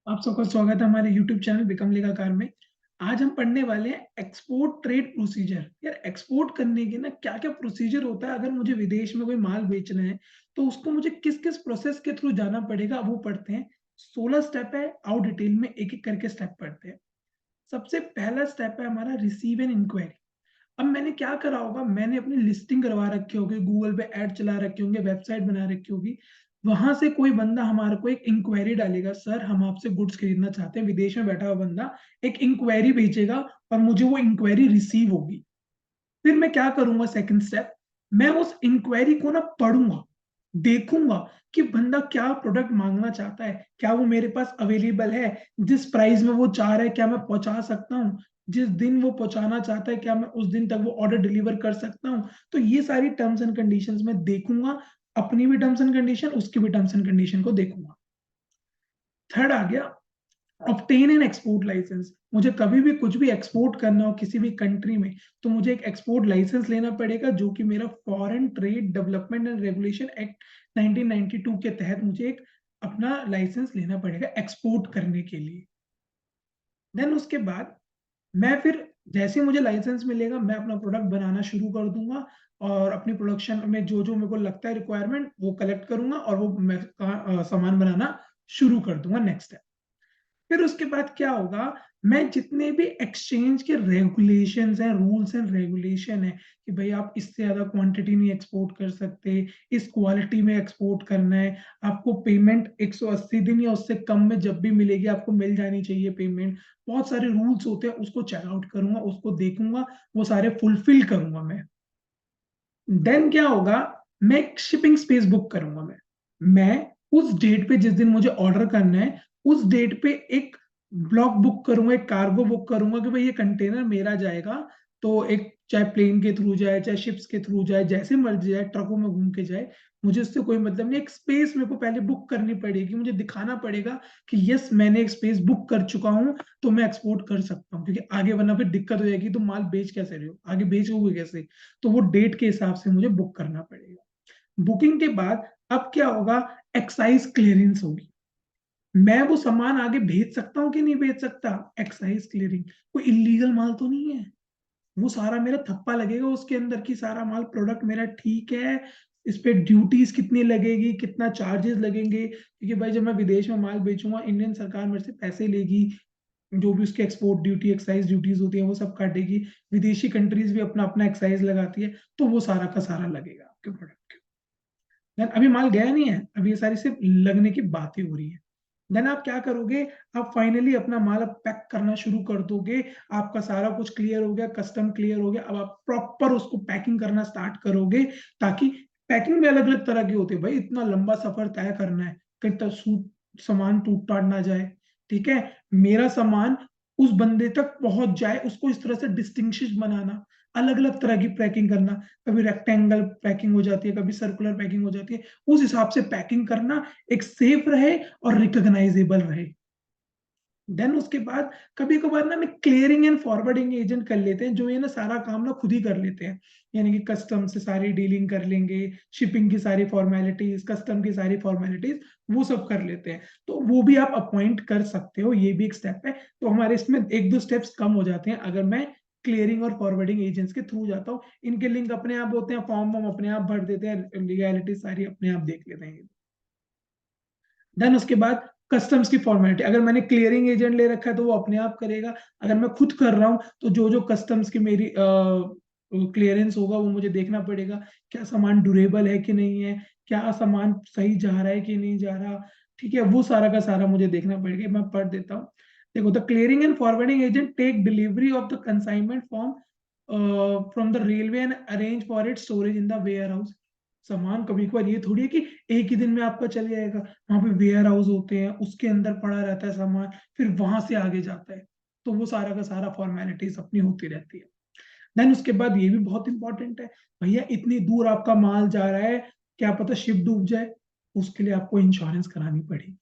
आप सबका स्वागत है हमारे YouTube चैनल बिकम लेखाकार में। आज हम पढ़ने वाले हैं एक्सपोर्ट ट्रेड प्रोसीजर। यार एक्सपोर्ट करने के ना क्या-क्या प्रोसीजर होता है, अगर मुझे विदेश में कोई माल बेचना है तो उसको मुझे किस-किस प्रोसेस के थ्रू जाना पड़ेगा, वो पढ़ते हैं। 16 स्टेप है, आओ डिटेल में एक-एक करके स्टेप पढ़ते हैं। सबसे पहला स्टेप है हमारा रिसीव एन इंक्वायरी। अब मैंने क्या करा होगा, मैंने अपनी लिस्टिंग करवा रखी होगी, गूगल पे ऐड चला रखे होंगे, वेबसाइट बना रखी होगी। वहां से कोई बंदा हमारे को एक इंक्वायरी डालेगा, सर हम आपसे गुड्स खरीदना चाहते हैं। विदेश में बैठा हुआ बंदा एक इंक्वायरी भेजेगा और मुझे वो इंक्वायरी रिसीव होगी। फिर मैं क्या करूंगा, सेकंड स्टेप, मैं उस इंक्वायरी को ना पढ़ूंगा, देखूंगा कि बंदा क्या प्रोडक्ट मांगना चाहता है, क्या वो मेरे पास अवेलेबल है, जिस प्राइस में वो चाह रहा है क्या मैं पहुंचा सकता हूँ, जिस दिन वो पहुंचाना चाहता है क्या मैं उस दिन तक वो ऑर्डर डिलीवर कर सकता हूँ। तो ये सारी टर्म्स एंड कंडीशंस में देखूंगा, अपनी भी टर्म्स एंड कंडीशन, उसकी भी टर्म्स एंड कंडीशन को देखूंगा। थर्ड आ गया ऑब्टेन एन एक्सपोर्ट लाइसेंस। मुझे कभी भी कुछ भी एक्सपोर्ट करना हो किसी भी कंट्री में, तो मुझे एक एक्सपोर्ट लाइसेंस लेना पड़ेगा, जो कि मेरा foreign trade development and regulation act 1992 के तहत मुझे एक अपना लाइसेंस लेना पड़ेगा एक्सपोर्ट करने के लिए। देन उसके बाद मैं फिर जैसे ही मुझे लाइसेंस मिलेगा, मैं अपना प्रोडक्ट बनाना शुरू कर दूंगा और अपनी प्रोडक्शन में जो जो मेरे को लगता है रिक्वायरमेंट वो कलेक्ट करूंगा और वो मैं सामान बनाना शुरू कर दूंगा। नेक्स्ट है, फिर उसके बाद क्या होगा, मैं जितने भी एक्सचेंज के रेगुलेशंस हैं, रूल्स एंड रेगुलेशन है कि भाई आप इससे ज्यादा क्वांटिटी नहीं एक्सपोर्ट कर सकते, इस क्वालिटी में एक्सपोर्ट करना है, आपको पेमेंट 180 दिन या उससे कम में जब भी मिलेगी आपको मिल जानी चाहिए पेमेंट। बहुत सारे रूल्स होते हैं, उसको चेकआउट करूंगा, उसको देखूंगा, वो सारे फुलफिल करूंगा मैं। देन क्या होगा, मैं एक शिपिंग स्पेस बुक करूंगा। मैं उस डेट पे जिस दिन मुझे ऑर्डर करना है, उस डेट पे एक ब्लॉक बुक करूंगा, एक कार्गो बुक करूंगा कि भाई ये कंटेनर मेरा जाएगा। तो एक चाहे प्लेन के थ्रू जाए, चाहे शिप्स के थ्रू जाए, जैसे मर्जी जाए, ट्रकों में घूम के जाए, मुझे उससे कोई मतलब नहीं। एक स्पेस मेरे को पहले बुक करनी पड़ेगी, मुझे दिखाना पड़ेगा कि यस मैंने एक स्पेस बुक कर चुका हूं, तो मैं एक्सपोर्ट कर सकता हूँ। क्योंकि आगे वरना फिर दिक्कत हो जाएगी, तो माल बेच कैसे रहे हो, आगे बेचोगे कैसे। तो वो डेट के हिसाब से मुझे बुक करना पड़ेगा। बुकिंग के बाद अब क्या होगा, एक्साइज क्लियरेंस होगी। मैं वो सामान आगे भेज सकता हूँ कि नहीं भेज सकता, एक्साइज क्लियरिंग। कोई इलीगल माल तो नहीं है, वो सारा मेरा थप्पा लगेगा उसके अंदर की सारा माल प्रोडक्ट मेरा ठीक है। इस पे ड्यूटीज कितनी लगेगी, कितना चार्जेस लगेंगे, क्योंकि भाई जब मैं विदेश में माल बेचूंगा, इंडियन सरकार मेरे से पैसे लेगी, जो भी उसके एक्सपोर्ट ड्यूटी, एक्साइज ड्यूटीज होती है वो सब काटेगी। विदेशी कंट्रीज भी अपना अपना एक्साइज लगाती है, तो वो सारा का सारा लगेगा आपके प्रोडक्ट। देन अभी माल गया नहीं है, अभी ये सारी सिर्फ लगने की बातें हो रही है। देन आप क्या करोगे, आप फाइनली अपना माल अब पैक करना शुरू कर दोगे। आपका सारा कुछ क्लियर हो गया, कस्टम क्लियर हो गया, अब आप प्रॉपर उसको पैकिंग करना स्टार्ट करोगे। ताकि पैकिंग में अलग अलग तरह की होती है भाई, इतना लंबा सफर तय करना है, कहीं तक सूट सामान टूट टाट ना जाए। ठीक है, मेरा सामान उस बंदे तक पहुंच जाए, उसको इस तरह से डिस्टिंग्विश बनाना, अलग अलग तरह की पैकिंग करना। कभी रेक्टेंगल पैकिंग हो जाती है, कभी सर्कुलर पैकिंग हो जाती है, उस हिसाब से पैकिंग करना, एक सेफ रहे और रिकॉग्नाइजेबल रहे। देन उसके बाद कभी कभार ना मैं क्लियरिंग एंड फॉरवर्डिंग एजेंट कर लेते हैं, जो ये ना सारा काम ना खुद ही कर लेते हैं। यानी कि कस्टम से सारी डीलिंग कर लेंगे, शिपिंग की सारी फॉर्मेलिटीज, कस्टम की सारी फॉर्मेलिटीज, वो सब कर लेते हैं। तो वो भी आप अपॉइंट कर सकते हो, ये भी एक स्टेप है। तो हमारे इसमें एक दो स्टेप्स कम हो जाते हैं अगर मैं क्लियरिंग और फॉरवर्डिंग एजेंट्स के थ्रू जाता हूँ। इनके लिंक अपने आप होते हैं, फॉर्म हम अपने आप भर देते हैं, लीगैलिटी सारी अपने आप देख लेते हैं। देन उसके बाद कस्टम्स की फॉर्मेलिटी, अगर मैंने क्लियरिंग एजेंट ले रखा है तो वो अपने आप करेगा। अगर मैं खुद कर रहा हूँ तो जो जो कस्टम्स की मेरी क्लियरेंस होगा वो मुझे देखना पड़ेगा, क्या सामान ड्यूरेबल है कि नहीं है, क्या सामान सही जा रहा है कि नहीं जा रहा। ठीक है, वो सारा का सारा मुझे देखना पड़ेगा। मैं पढ़ देता हूँ, देखो, the clearing and forwarding agent take delivery of the consignment form from the railway and arrange for it storage in the warehouse. सामान कभी कभार ये थोड़ी है कि एक ही दिन में आपका चल जाएगा, वहां पे वेयर हाउस होते हैं, उसके अंदर पड़ा रहता है सामान, फिर वहां से आगे जाता है। तो वो सारा का सारा फॉर्मेलिटीज अपनी होती रहती है। देन उसके बाद ये भी बहुत इंपॉर्टेंट है, भैया इतनी दूर आपका माल जा रहा है, क्या पता शिप डूब जाए, उसके लिए आपको इंश्योरेंस करानी पड़ेगी।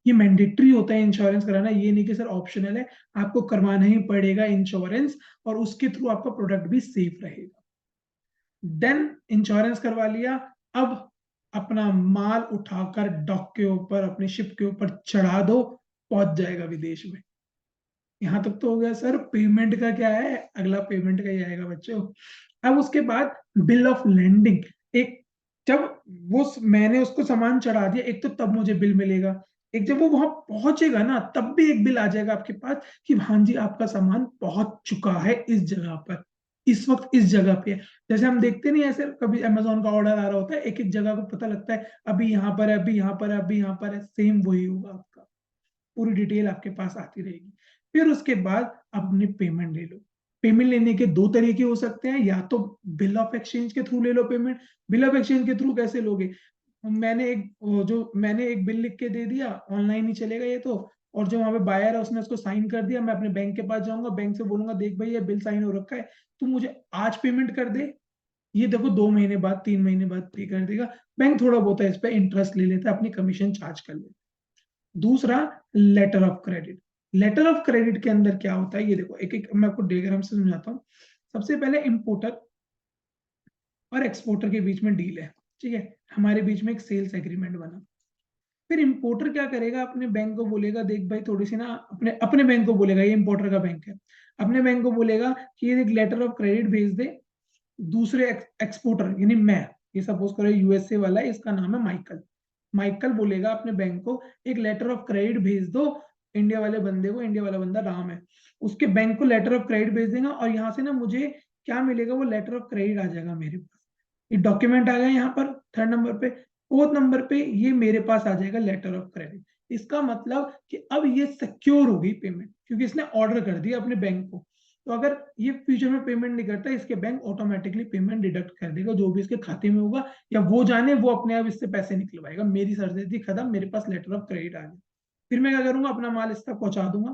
ये मैंडेटरी होता है इंश्योरेंस कराना, ये नहीं कि सर ऑप्शनल है, आपको करवाना ही पड़ेगा इंश्योरेंस, और उसके थ्रू आपका प्रोडक्ट भी सेफ रहेगा। देन इंश्योरेंस करवा लिया, अब अपना माल उठाकर डॉक के ऊपर, अपने शिप के ऊपर चढ़ा दो, पहुंच जाएगा विदेश में। यहाँ तक तो हो गया सर। पेमेंट का क्या है, अगला पेमेंट का ही आएगा बच्चों। अब उसके बाद बिल ऑफ लैंडिंग। एक जब मैंने उसको सामान चढ़ा दिया, एक तो तब मुझे बिल मिलेगा, एक जब वो वहां पहुंचेगा ना तब भी एक बिल आ जाएगा आपके पास कि हाँ जी आपका सामान पहुंच चुका है इस जगह पर, इस वक्त इस जगह पे है। जैसे हम देखते नहीं ऐसे कभी अमेजोन का ऑर्डर आ रहा होता है, एक एक जगह को पता लगता है अभी यहाँ पर है, अभी यहाँ पर है, अभी यहाँ पर है, सेम वही होगा आपका। पूरी डिटेल आपके पास आती रहेगी। फिर उसके बाद आप अपनी पेमेंट ले लो। पेमेंट लेने के दो तरीके हो सकते हैं, या तो बिल ऑफ एक्सचेंज के थ्रू ले लो पेमेंट। बिल ऑफ एक्सचेंज के थ्रू कैसे लोगे? मैंने एक बिल लिख के दे दिया, ऑनलाइन ही चलेगा ये तो, और जो वहां पे बायर है उसने उसको साइन कर दिया, मैं अपने बैंक के पास जाऊंगा, बैंक से बोलूंगा देख भाई ये बिल साइन हो रखा है, तू मुझे आज पेमेंट कर दे, ये देखो 2 महीने बाद 3 महीने बाद पे कर देगा। बैंक थोड़ा बहुत है इस पे इंटरेस्ट ले लेता है, अपनी कमीशन चार्ज कर लेता है। दूसरा, letter of credit. Letter of credit के अंदर क्या होता है ये देखो, एक एक मैं आपको डायग्राम से समझाता हूँ। सबसे पहले इंपोर्टर और एक्सपोर्टर के बीच में डील है, ठीक है, हमारे बीच में एक सेल्स एग्रीमेंट बना। फिर इंपोर्टर क्या करेगा, अपने बैंक को बोलेगा देख भाई थोड़ी सी ना, अपने अपने बैंक को बोलेगा, ये इंपोर्टर का बैंक है, अपने बैंक को बोलेगा कि ये एक लेटर ऑफ क्रेडिट भेज दे दूसरे एक्सपोर्टर यानी मैं, ये सपोज करो यूएसए वाला है, इसका नाम है माइकल। माइकल बोलेगा अपने बैंक को एक लेटर ऑफ क्रेडिट भेज दो इंडिया वाले बंदे को, इंडिया वाला बंदा राम है, उसके बैंक को लेटर ऑफ क्रेडिट भेज देगा, और यहाँ से ना मुझे क्या मिलेगा, वो लेटर ऑफ क्रेडिट आ जाएगा मेरे पास। ये डॉक्यूमेंट आ गया यहाँ पर थर्ड नंबर पे। फोर्थ नंबर पे ये मेरे पास आ जाएगा लेटर ऑफ क्रेडिट। इसका मतलब कि अब ये सिक्योर होगी पेमेंट, क्योंकि इसने ऑर्डर कर दिया अपने बैंक को। तो अगर ये फ्यूचर में पेमेंट नहीं करता, इसके बैंक ऑटोमेटिकली पेमेंट डिडक्ट कर देगा जो भी इसके खाते में होगा, या वो जाने वो अपने आप इससे पैसे निकलवाएगा, मेरी सर्जरी खत्म, मेरे पास लेटर ऑफ क्रेडिट आ गया। फिर मैं क्या करूंगा, अपना माल इस तक पहुंचा दूंगा।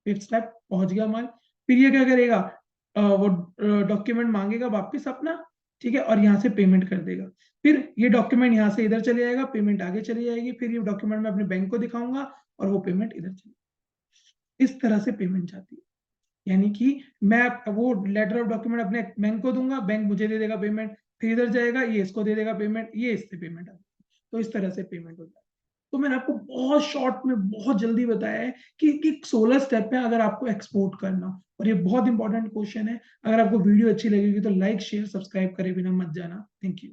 फिफ्थ स्टेप, पहुंच गया माल। फिर ये क्या करेगा, वो डॉक्यूमेंट मांगेगा वापस अपना, ठीक है, और यहाँ से पेमेंट कर देगा। फिर ये डॉक्यूमेंट यहाँ से इधर चले जाएगा, पेमेंट आगे चली जाएगी, फिर ये डॉक्यूमेंट मैं अपने बैंक को दिखाऊंगा और वो पेमेंट इधर चली, इस तरह से पेमेंट जाती है। यानी कि मैं वो लेटर ऑफ डॉक्यूमेंट अपने बैंक को दूंगा, बैंक मुझे दे देगा पेमेंट, फिर इधर जाएगा, ये इसको दे देगा पेमेंट, ये इससे पेमेंट आएगी। तो इस तरह से पेमेंट होता है। तो मैंने आपको बहुत शॉर्ट में बहुत जल्दी बताया है कि 16 स्टेप है अगर आपको एक्सपोर्ट करना, और ये बहुत इंपॉर्टेंट क्वेश्चन है। अगर आपको वीडियो अच्छी लगेगी तो लाइक शेयर सब्सक्राइब करे बिना मत जाना। Thank you.